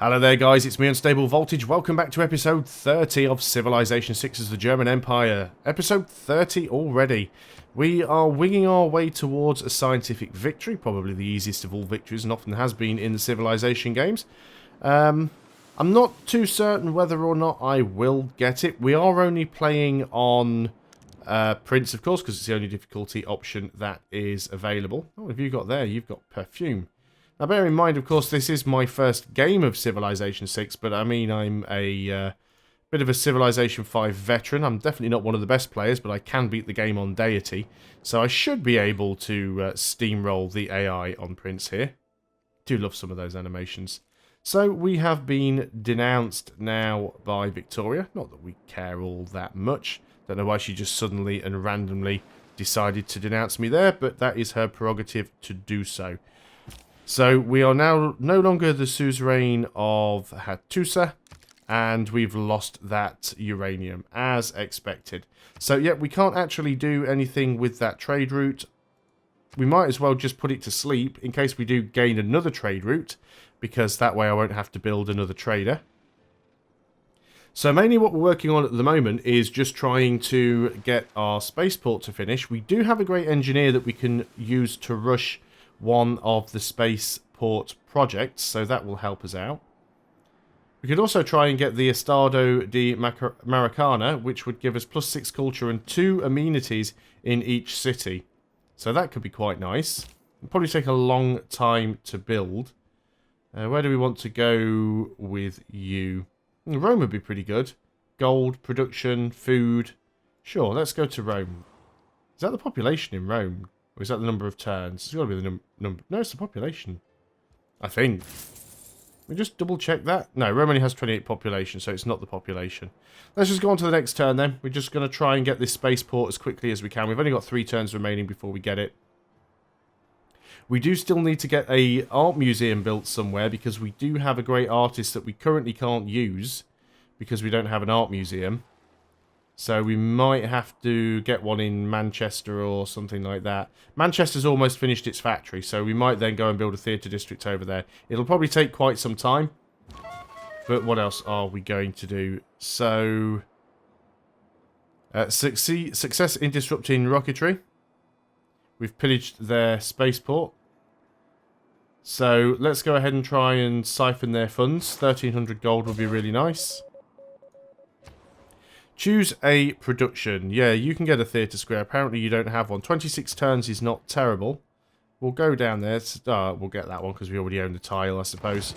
Hello there guys, it's me Unstable Voltage. Welcome back to episode 30 of Civilization 6's The German Empire. Episode 30 already. We are winging our way towards a scientific victory, probably the easiest of all victories and often has been in the Civilization games. I'm not too certain whether or not I will get it. We are only playing on Prince, of course, because it's the only difficulty option that is available. Oh, what have you got there? You've got perfume. Now, bear in mind, of course, this is my first game of Civilization 6, but I mean, I'm a bit of a Civilization 5 veteran. I'm definitely not one of the best players, but I can beat the game on deity, so I should be able to steamroll the AI on Prince here. Do love some of those animations. So, we have been denounced now by Victoria. Not that we care all that much. Don't know why she just suddenly and randomly decided to denounce me there, but that is her prerogative to do so. So we are now no longer the suzerain of Hattusa, and we've lost that uranium, as expected. So yeah, we can't actually do anything with that trade route. We might as well just put it to sleep in case we do gain another trade route, because that way I won't have to build another trader. So mainly what we're working on at the moment is just trying to get our spaceport to finish. We do have a great engineer that we can use to rush one of the spaceport projects, so that will help us out. We could also try and get the Estado de Maracana, which would give us +6 culture and 2 amenities in each city. So that could be quite nice. It'll probably take a long time to build. Where do we want to go with you? Rome would be pretty good. Gold, production, food. Sure, let's go to Rome. Is that the population in Rome? Or is that the number of turns? It's got to be the number. No, it's the population. I think. We just double check that. No, Rome only has 28 population, so it's not the population. Let's just go on to the next turn then. We're just going to try and get this spaceport as quickly as we can. We've only got 3 turns remaining before we get it. We do still need to get a art museum built somewhere, because we do have a great artist that we currently can't use because we don't have an art museum. So we might have to get one in Manchester or something like that. Manchester's almost finished its factory, so we might then go and build a theatre district over there. It'll probably take quite some time. But what else are we going to do? So, success in disrupting rocketry. We've pillaged their spaceport. So let's go ahead and try and siphon their funds. 1,300 gold would be really nice. Choose a production. Yeah, you can get a theatre square. Apparently you don't have one. 26 turns is not terrible. We'll go down there. We'll get that one because we already own the tile, I suppose.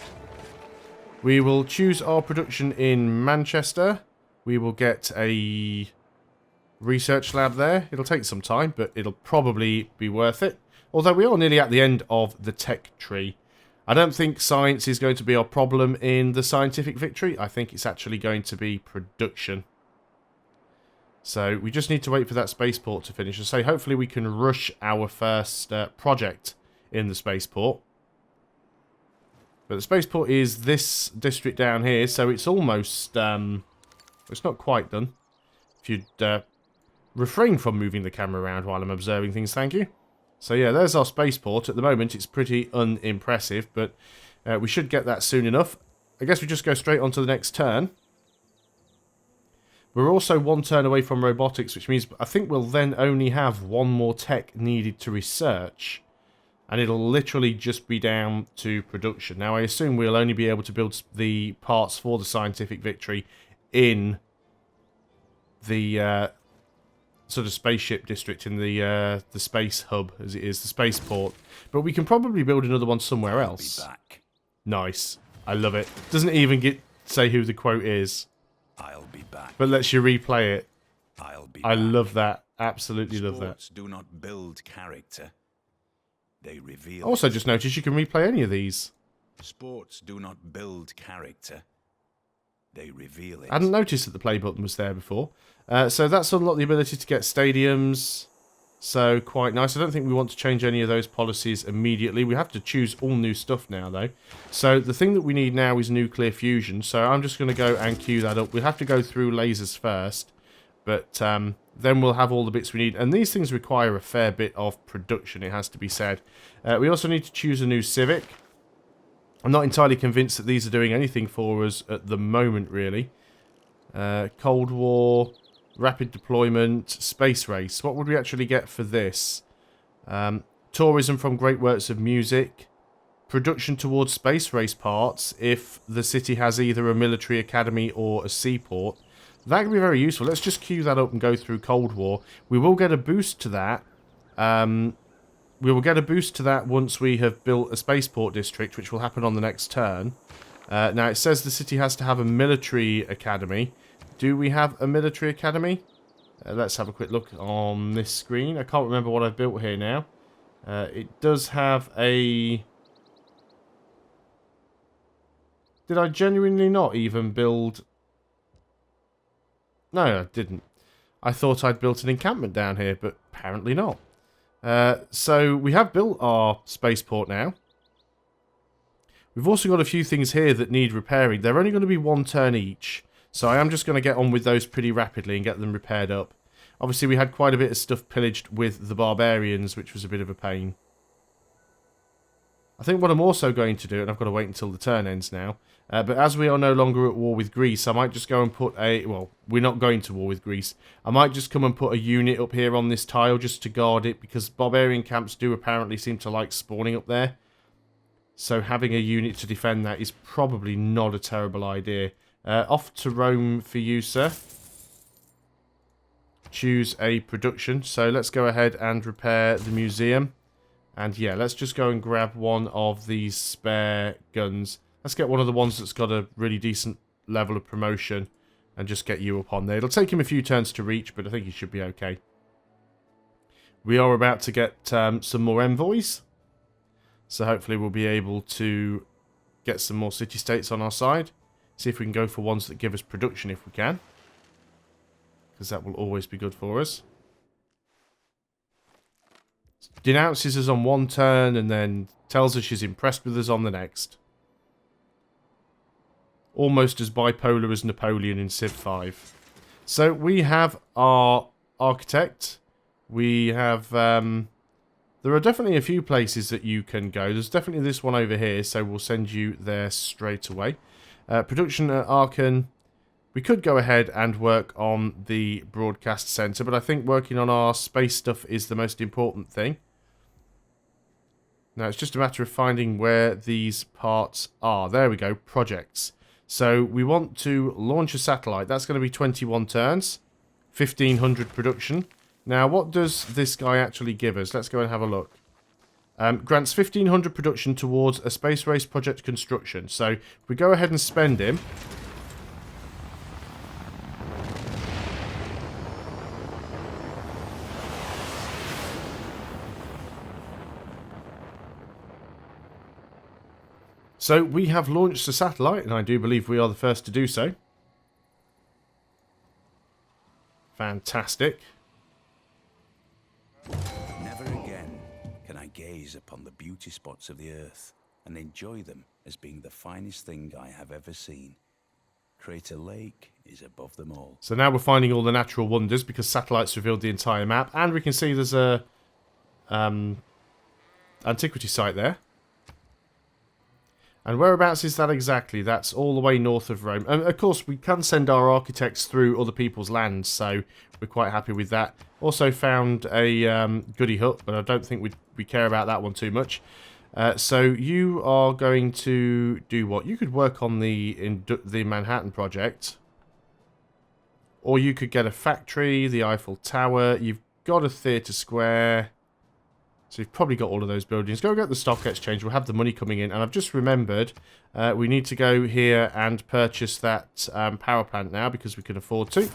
We will choose our production in Manchester. We will get a research lab there. It'll take some time, but it'll probably be worth it. Although we are nearly at the end of the tech tree. I don't think science is going to be our problem in the scientific victory. I think it's actually going to be production. So we just need to wait for that spaceport to finish. And say hopefully we can rush our first project in the spaceport. But the spaceport is this district down here, so it's almost it's not quite done. If you'd refrain from moving the camera around while I'm observing things, thank you. So yeah, there's our spaceport. At the moment it's pretty unimpressive, but we should get that soon enough. I guess we just go straight on to the next turn. We're also 1 turn away from robotics, which means I think we'll then only have 1 more tech needed to research. And it'll literally just be down to production. Now, I assume we'll only be able to build the parts for the scientific victory in the sort of spaceship district, in the space hub, as it is, the spaceport. But we can probably build another one somewhere else. I'll be back. Nice. I love it. Doesn't even say who the quote is. I'll be back. But lets you replay it. I'll be I back. love that. Absolutely love that. Sports do not build character. They reveal Also it. just noticed you can replay any of these. Sports do not build character. They reveal it. I hadn't noticed that the play button was there before. So that's unlocked the ability to get stadiums. So quite nice. I don't think we want to change any of those policies immediately. We have to choose all new stuff now, though. So the thing that we need now is nuclear fusion. So I'm just going to go and queue that up. We'll have to go through lasers first. But then we'll have all the bits we need. And these things require a fair bit of production, it has to be said. We also need to choose a new civic. I'm not entirely convinced that these are doing anything for us at the moment, really. Cold War, rapid deployment, space race. What would we actually get for this? Tourism from great works of music. Production towards space race parts if the city has either a military academy or a seaport. That can be very useful. Let's just queue that up and go through Cold War. We will get a boost to that. We will get a boost to that once we have built a spaceport district, which will happen on the next turn. Now, it says the city has to have a military academy. Do we have a military academy? Let's have a quick look on this screen. I can't remember what I've built here now. It does have a... Did I genuinely not even build... No, I didn't. I thought I'd built an encampment down here, but apparently not. So we have built our spaceport now. We've also got a few things here that need repairing. They're only going to be 1 turn each, so I am just going to get on with those pretty rapidly and get them repaired up. Obviously, we had quite a bit of stuff pillaged with the barbarians, which was a bit of a pain. I think what I'm also going to do, and I've got to wait until the turn ends now, but as we are no longer at war with Greece, I might just go and put a... Well, we're not going to war with Greece. I might just come and put a unit up here on this tile just to guard it, because barbarian camps do apparently seem to like spawning up there. So having a unit to defend that is probably not a terrible idea. Off to Rome for you, sir. Choose a production. So let's go ahead and repair the museum. And yeah, let's just go and grab one of these spare guns. Let's get one of the ones that's got a really decent level of promotion and just get you up on there. It'll take him a few turns to reach, but I think he should be okay. We are about to get some more envoys. So hopefully we'll be able to get some more city-states on our side. See if we can go for ones that give us production if we can. Because that will always be good for us. Denounces us on 1 turn and then tells us she's impressed with us on the next. Almost as bipolar as Napoleon in Civ 5. So we have our architect. We have... there are definitely a few places that you can go. There's definitely this one over here, so we'll send you there straight away. Production at Aachen. We could go ahead and work on the broadcast center, but I think working on our space stuff is the most important thing. Now, it's just a matter of finding where these parts are. There we go, projects. So we want to launch a satellite. That's going to be 21 turns, 1,500 production. Now, what does this guy actually give us? Let's go and have a look. Grants 1,500 production towards a space race project construction. So, if we go ahead and spend him... So, we have launched a satellite, and I do believe we are the first to do so. Fantastic. Never again can I gaze upon the beauty spots of the earth and enjoy them as being the finest thing I have ever seen. Crater Lake is above them all. So now we're finding all the natural wonders because satellites revealed the entire map, and we can see there's a antiquity site there. And whereabouts is that exactly? That's all the way north of Rome. And of course, we can send our architects through other people's lands, so we're quite happy with that. Also found a goody hut, but I don't think we care about that one too much. So you are going to do what? You could work on the Manhattan project. Or you could get a factory, the Eiffel Tower. You've got a theatre square. So you've probably got all of those buildings. Go get the stock exchange. We'll have the money coming in. And I've just remembered we need to go here and purchase that power plant now because we can afford to.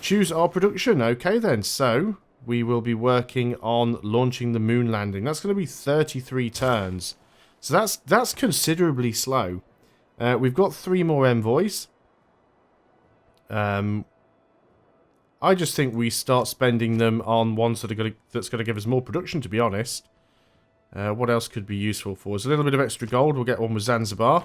Choose our production. Okay then. So we will be working on launching the moon landing. That's going to be 33 turns. So that's considerably slow. We've got 3 more envoys. I just think we start spending them on ones that are that's going to give us more production, to be honest. What else could be useful for us? A little bit of extra gold. We'll get one with Zanzibar.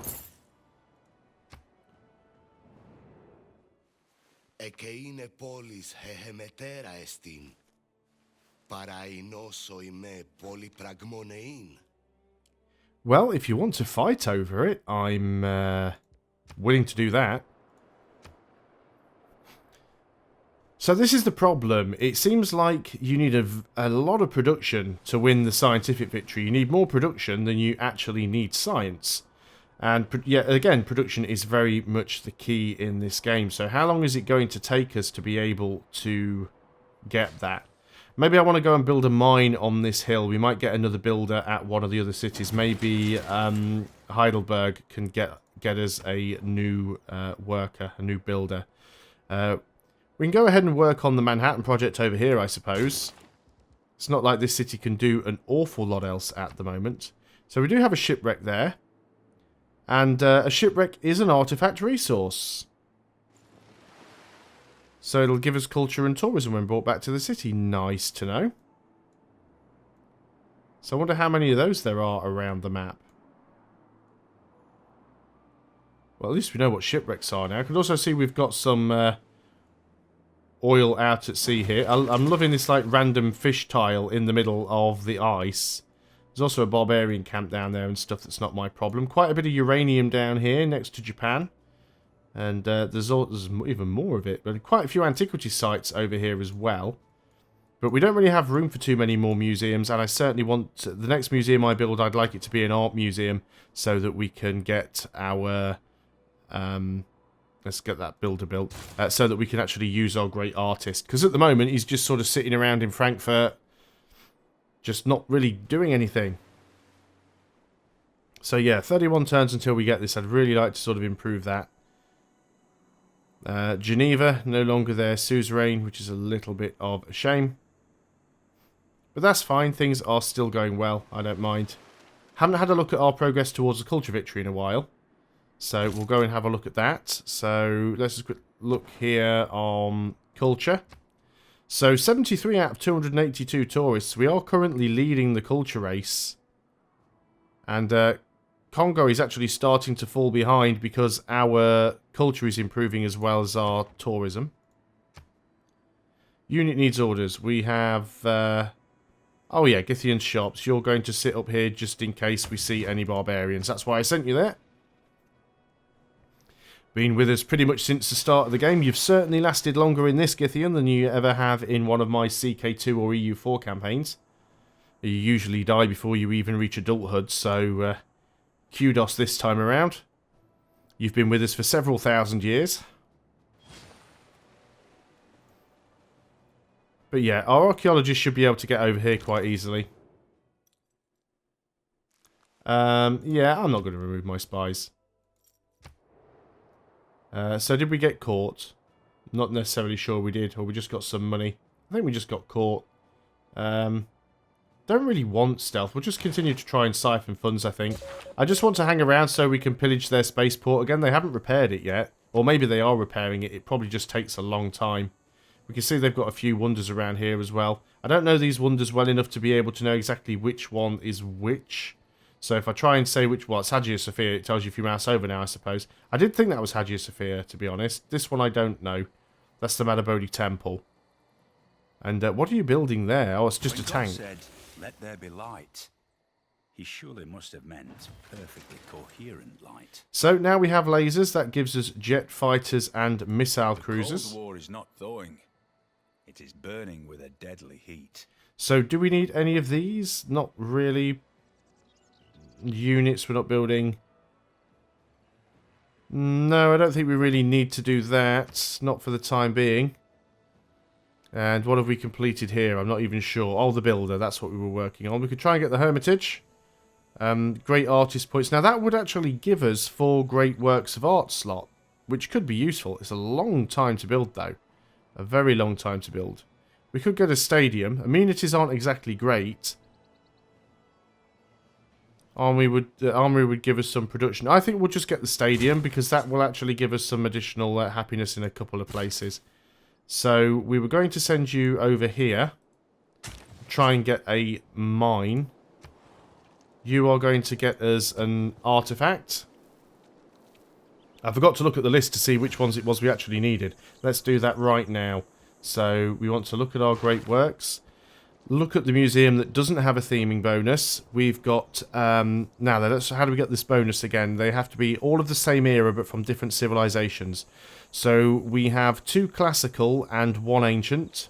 Well, if you want to fight over it, I'm willing to do that. So this is the problem. It seems like you need a lot of production to win the scientific victory. You need more production than you actually need science. And yeah, again, production is very much the key in this game. So how long is it going to take us to be able to get that? Maybe I want to go and build a mine on this hill. We might get another builder at one of the other cities. Maybe Heidelberg can get us a new worker, a new builder. We can go ahead and work on the Manhattan project over here, I suppose. It's not like this city can do an awful lot else at the moment. So we do have a shipwreck there. And a shipwreck is an artifact resource. So it'll give us culture and tourism when brought back to the city. Nice to know. So I wonder how many of those there are around the map. Well, at least we know what shipwrecks are now. I can also see we've got some oil out at sea here. I'm loving this like random fish tile in the middle of the ice. There's also a barbarian camp down there and stuff that's not my problem. Quite a bit of uranium down here next to Japan. And there's even more of it. But quite a few antiquity sites over here as well. But we don't really have room for too many more museums. And I certainly want... the next museum I build, I'd like it to be an art museum. So that we can get our... let's get that builder built. So that we can actually use our great artist. Because at the moment, he's just sort of sitting around in Frankfurt. Just not really doing anything. So yeah, 31 turns until we get this. I'd really like to sort of improve that. Geneva, no longer their suzerain, which is a little bit of a shame. But that's fine. Things are still going well. I don't mind. Haven't had a look at our progress towards a culture victory in a while. So we'll go and have a look at that. So let's just quick look here on culture. So 73 out of 282 tourists. We are currently leading the culture race. And Congo is actually starting to fall behind because our culture is improving as well as our tourism. Unit needs orders. We have... oh yeah, Githian shops. You're going to sit up here just in case we see any barbarians. That's why I sent you there. Been with us pretty much since the start of the game. You've certainly lasted longer in this Githian than you ever have in one of my CK2 or EU4 campaigns. You usually die before you even reach adulthood, so kudos this time around. You've been with us for several thousand years. But yeah, our archaeologists should be able to get over here quite easily. Yeah, I'm not going to remove my spies. So did we get caught? Not necessarily sure we did, or we just got some money. I think we just got caught. Don't really want stealth. We'll just continue to try and siphon funds, I think. I just want to hang around so we can pillage their spaceport again. They haven't repaired it yet. Or maybe they are repairing it. It probably just takes a long time. We can see they've got a few wonders around here as well. I don't know these wonders well enough to be able to know exactly which one is which. So if I try and say which one, it's Hagia Sophia, it tells you if you mouse over now, I suppose. I did think that was Hagia Sophia, to be honest. This one I don't know. That's the Madabodhi Temple. And what are you building there? Oh, it's just a tank. God said, "Let there be light," he surely must have meant perfectly coherent light. So now we have lasers. That gives us jet fighters and missile cruisers. The Cold War is not thawing. It is burning with a deadly heat. So do we need any of these? Not really. Units we're not building. No, I don't think we really need to do that. Not for the time being. And what have we completed here? I'm not even sure. Oh, the builder. That's what we were working on. We could try and get the Hermitage. Great artist points. Now, that would actually give us 4 great works of art slot, which could be useful. It's a long time to build, though. A very long time to build. We could get a stadium. Amenities aren't exactly great. Armory would give us some production. I think we'll just get the stadium because that will actually give us some additional happiness in a couple of places. So we were going to send you over here. Try and get a mine. You are going to get us an artifact. I forgot to look at the list to see which ones it was we actually needed. Let's do that right now. So we want to look at our great works. look at the museum that doesn't have a theming bonus. We've got, now then, how do we get this bonus again? They have to be all of the same era, but from different civilizations. So we have 2 classical and 1 ancient.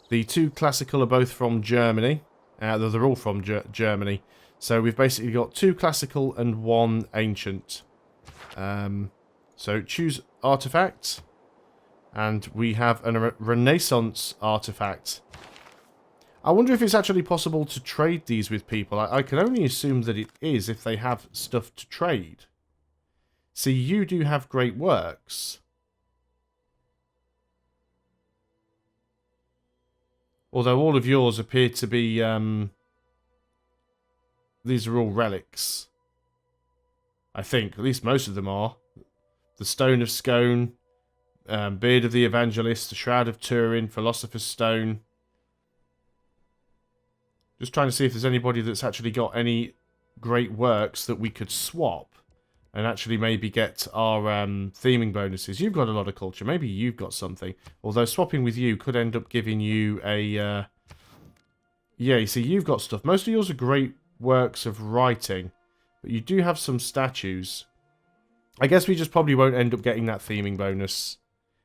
The 2 classical are both from Germany. They're all from Germany. So we've basically got 2 classical and 1 ancient. So choose artifact. And we have a Renaissance artifact. I wonder if it's actually possible to trade these with people. I can only assume that it is if they have stuff to trade. See, you do have great works. Although all of yours appear to be... these are all relics. I think. At least most of them are. The Stone of Scone, Beard of the Evangelist, the Shroud of Turin, Philosopher's Stone. Just trying to see if there's anybody that's actually got any great works that we could swap. And actually maybe get our theming bonuses. You've got a lot of culture. Maybe you've got something. Although swapping with you could end up giving you a... yeah, you see, you've got stuff. Most of yours are great works of writing. But you do have some statues. I guess we just probably won't end up getting that theming bonus.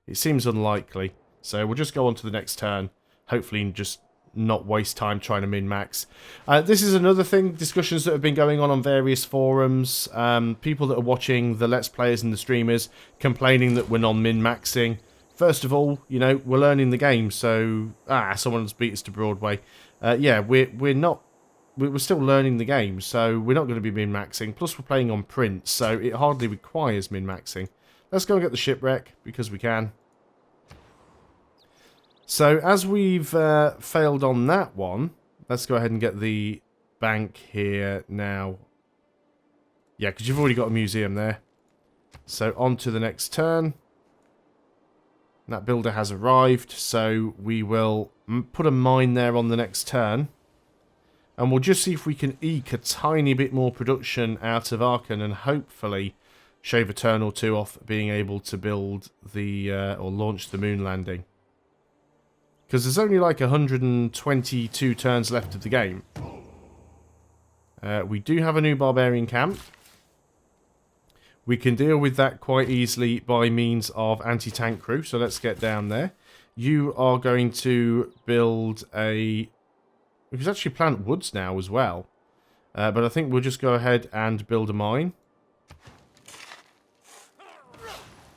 It seems unlikely. So we'll just go on to the next turn. Hopefully just not waste time trying to min-max. This is another thing, discussions that have been going on various forums. People that are watching the Let's Players and the streamers complaining that we're non-min-maxing. First of all, you know, we're learning the game, so... someone's beat us to Broadway. Yeah, we're not... We're still learning the game, so we're not going to be min-maxing. Plus, we're playing on print, so it hardly requires min-maxing. Let's go and get the shipwreck, because we can. So, as we've failed on that one, let's go ahead and get the bank here now. Yeah, because you've already got a museum there. So, on to the next turn. That builder has arrived, so we will put a mine there on the next turn. And we'll just see if we can eke a tiny bit more production out of Archon and hopefully shave a turn or 2 off being able to build the, or launch the moon landing. Because there's only like 122 turns left of the game. We do have a new barbarian camp. We can deal with that quite easily by means of anti-tank crew. So let's get down there. You are going to build a... We can actually plant woods now as well. But I think we'll just go ahead and build a mine.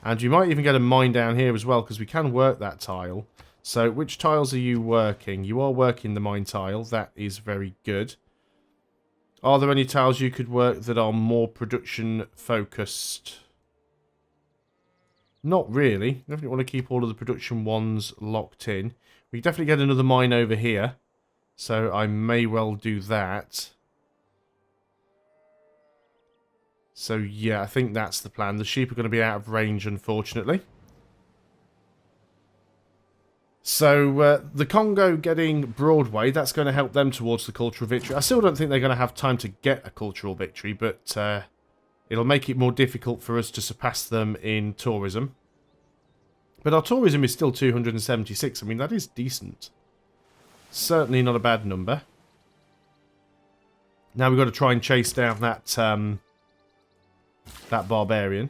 And you might even get a mine down here as well, because we can work that tile. So, which tiles are you working? You are working the mine tile. That is very good. Are there any tiles you could work that are more production focused? Not really. Definitely want to keep all of the production ones locked in. We definitely get another mine over here. So, I may well do that. So, yeah, I think that's the plan. The sheep are going to be out of range, unfortunately. So, the Congo getting Broadway, that's going to help them towards the cultural victory. I still don't think they're going to have time to get a cultural victory, but it'll make it more difficult for us to surpass them in tourism. But our tourism is still 276. I mean, that is decent. Certainly not a bad number. Now we've got to try and chase down that, that barbarian.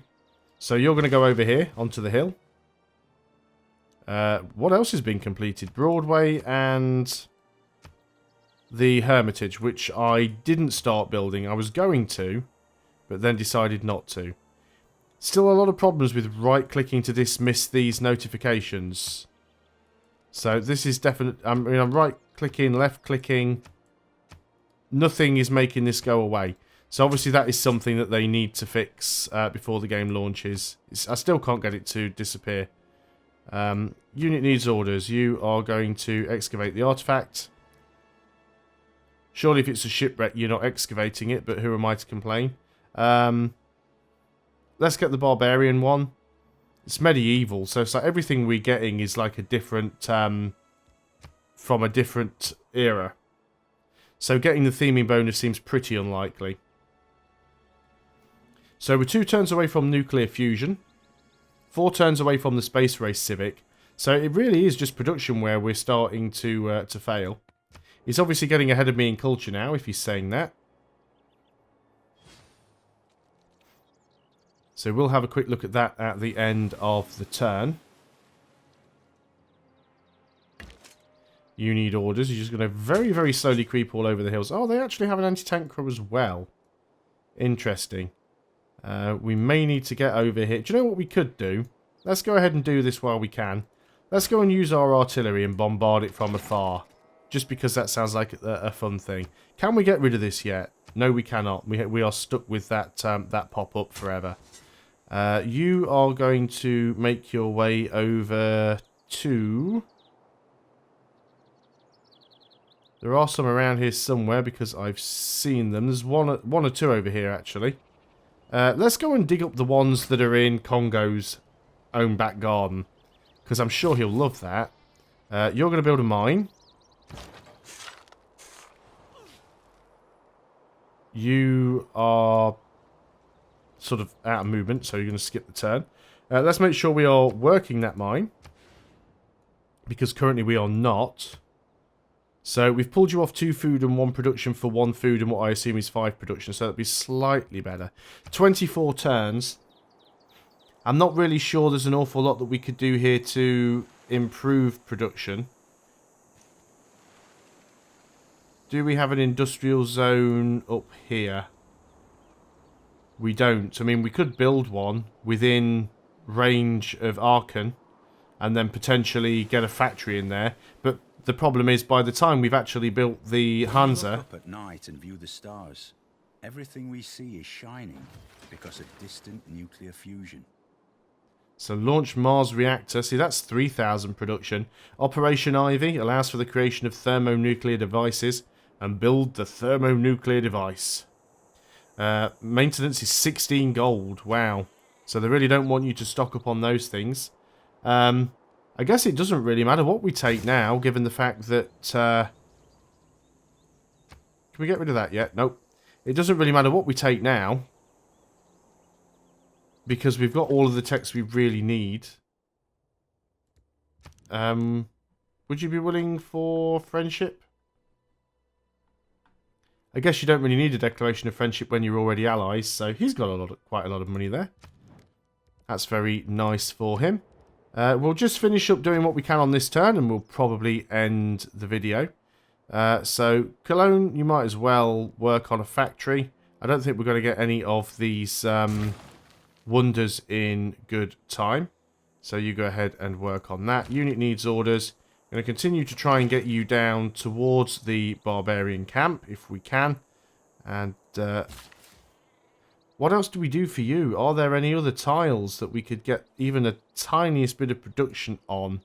So you're going to go over here, onto the hill. What else has been completed? Broadway and the Hermitage, which I didn't start building. I was going to, but then decided not to. Still a lot of problems with right-clicking to dismiss these notifications. So this is definite. I mean, I'm right-clicking, left-clicking. Nothing is making this go away. So obviously that is something that they need to fix before the game launches. I still can't get it to disappear. Unit needs orders. You are going to excavate the artifact. Surely if it's a shipwreck, you're not excavating it, but who am I to complain? Let's get the barbarian one. It's medieval, so it's like everything we're getting is like a different, from a different era. So getting the theming bonus seems pretty unlikely. So we're 2 turns away from nuclear fusion. 4 turns away from the Space Race Civic. So it really is just production where we're starting to fail. He's obviously getting ahead of me in culture now, if he's saying that. So we'll have a quick look at that at the end of the turn. You need orders. You're just going to very, very slowly creep all over the hills. Oh, they actually have an anti-tank crew as well. Interesting. We may need to get over here. Do you know what we could do? Let's go ahead and do this while we can. Let's go and use our artillery and bombard it from afar. Just because that sounds like a fun thing. Can we get rid of this yet? No, we cannot. We are stuck with that that pop-up forever. You are going to make your way over to... There are some around here somewhere because I've seen them. There's one or two over here, actually. Let's go and dig up the ones that are in Congo's own back garden. Because I'm sure he'll love that. You're going to build a mine. You are sort of out of movement, so you're going to skip the turn. Let's make sure we are working that mine. Because currently we are not. So we've pulled you off 2 food and 1 production for 1 food and what I assume is 5 production. So that'd be slightly better. 24 turns. I'm not really sure there's an awful lot that we could do here to improve production. Do we have an industrial zone up here? We don't. I mean, we could build one within range of Aachen and then potentially get a factory in there. But the problem is, by the time we've actually built the Hansa... Look up at night and view the stars. Everything we see is shining because of distant nuclear fusion. So launch Mars reactor. See, that's 3,000 production. Operation Ivy allows for the creation of thermonuclear devices and build the thermonuclear device. Maintenance is 16 gold. Wow. So they really don't want you to stock up on those things. I guess it doesn't really matter what we take now, given the fact that... Can we get rid of that yet? Nope. It doesn't really matter what we take now. Because we've got all of the techs we really need. Would you be willing for friendship? I guess you don't really need a declaration of friendship when you're already allies, so he's got quite a lot of money there. That's very nice for him. We'll just finish up doing what we can on this turn, and we'll probably end the video. So, Cologne, you might as well work on a factory. I don't think we're going to get any of these... wonders in good time. So you go ahead and work on that. Unit needs orders. I'm going to continue to try and get you down towards the barbarian camp if we can. And what else do we do for you? Are there any other tiles that we could get even a tiniest bit of production on?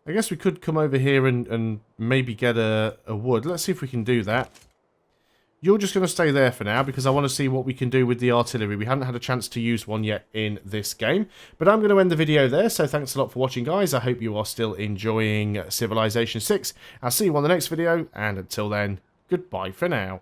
I guess we could come over here and maybe get a wood. Let's see if we can do that. You're just going to stay there for now because I want to see what we can do with the artillery. We haven't had a chance to use one yet in this game. But I'm going to end the video there, so thanks a lot for watching, guys. I hope you are still enjoying Civilization 6. I'll see you on the next video, and until then, goodbye for now.